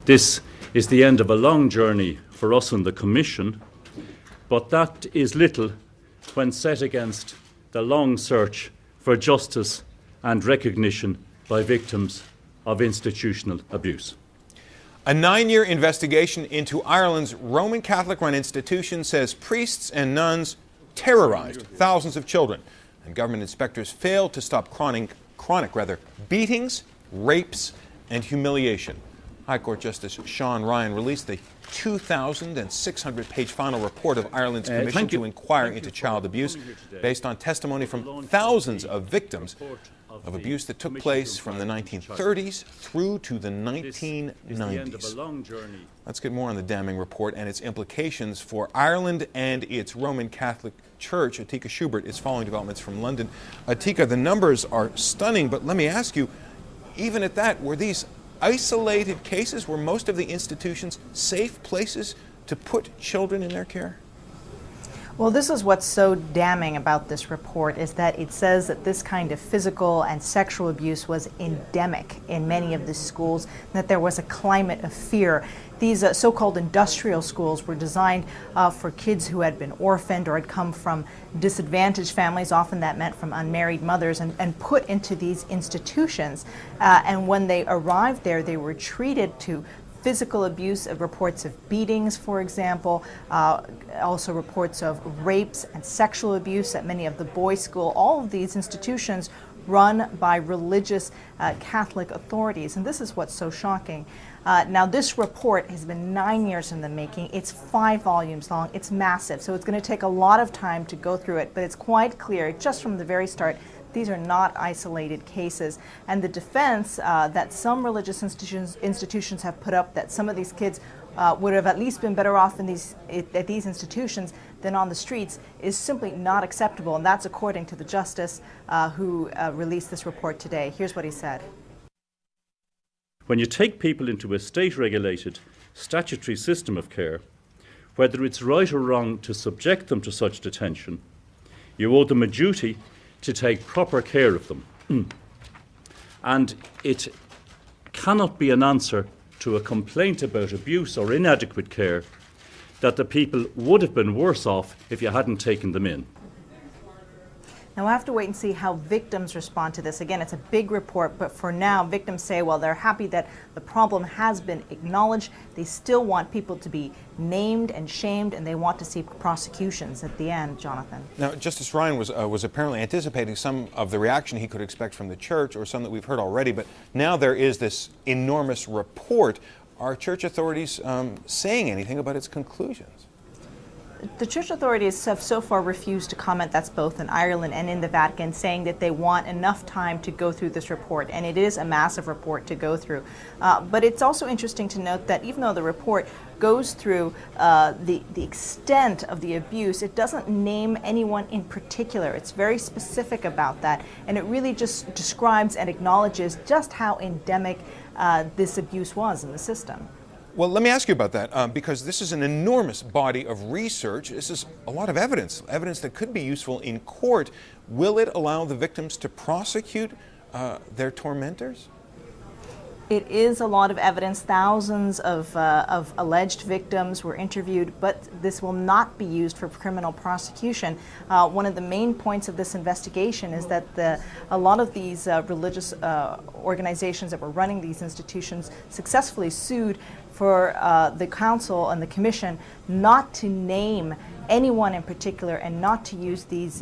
This is the end of a long journey for us in the Commission, but that is little when set against the long search for justice and recognition by victims of institutional abuse. A 9-year investigation into Ireland's Roman Catholic-run institution says priests and nuns terrorized thousands of children, and government inspectors failed to stop chronic beatings, rapes, and humiliation. High Court Justice Sean Ryan released the 2,600-page final report of Ireland's Commission to inquire into child abuse, based on testimony from thousands of victims of abuse that took place from the 1930s through to the 1990s. Let's get more on the damning report and its implications for Ireland and its Roman Catholic Church. Atika Schubert is following developments from London. Atika, the numbers are stunning, but let me ask you, even at that, were these isolated cases? Were most of the institutions safe places to put children in their care? Well, this is what's so damning about this report, is that it says that this kind of physical and sexual abuse was endemic in many of the schools, and that there was a climate of fear. These so-called industrial schools were designed for kids who had been orphaned or had come from disadvantaged families, often that meant from unmarried mothers, and put into these institutions. And when they arrived there, they were treated to physical abuse, reports of beatings, for example, also reports of rapes and sexual abuse at many of the boys' school. All of these institutions run by religious Catholic authorities, and this is what's so shocking. Now, this report has been 9 years in the making. It's 5 volumes long. It's massive, so it's going to take a lot of time to go through it, but it's quite clear just from the very start these are not isolated cases. And the defense that some religious institutions have put up, that some of these kids would have at least been better off at these institutions than on the streets, is simply not acceptable. And that's according to the justice who released this report today. Here's what he said. When you take people into a state-regulated, statutory system of care, whether it's right or wrong to subject them to such detention, you owe them a duty to take proper care of them. And it cannot be an answer to a complaint about abuse or inadequate care that the people would have been worse off if you hadn't taken them in. Now, we'll have to wait and see how victims respond to this. Again, it's a big report, but for now, victims say, well, they're happy that the problem has been acknowledged. They still want people to be named and shamed, and they want to see prosecutions at the end, Jonathan. Now, Justice Ryan was apparently anticipating some of the reaction he could expect from the church, or some that we've heard already, but now there is this enormous report. Are church authorities saying anything about its conclusions? The church authorities have so far refused to comment. That's both in Ireland and in the Vatican, saying that they want enough time to go through this report, and it is a massive report to go through. But it's also interesting to note that even though the report goes through the extent of the abuse, it doesn't name anyone in particular. It's very specific about that, and it really just describes and acknowledges just how endemic this abuse was in the system. Well, let me ask you about that, because this is an enormous body of research. This is a lot of evidence that could be useful in court. Will it allow the victims to prosecute their tormentors? It is a lot of evidence. Thousands of alleged victims were interviewed, but this will not be used for criminal prosecution. One of the main points of this investigation is that a lot of these religious organizations that were running these institutions successfully sued for the council and the commission not to name anyone in particular and not to use these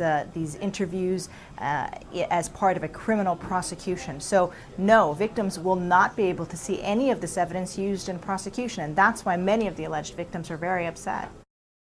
interviews as part of a criminal prosecution. So no, victims will not be able to see any of this evidence used in prosecution, and that's why many of the alleged victims are very upset.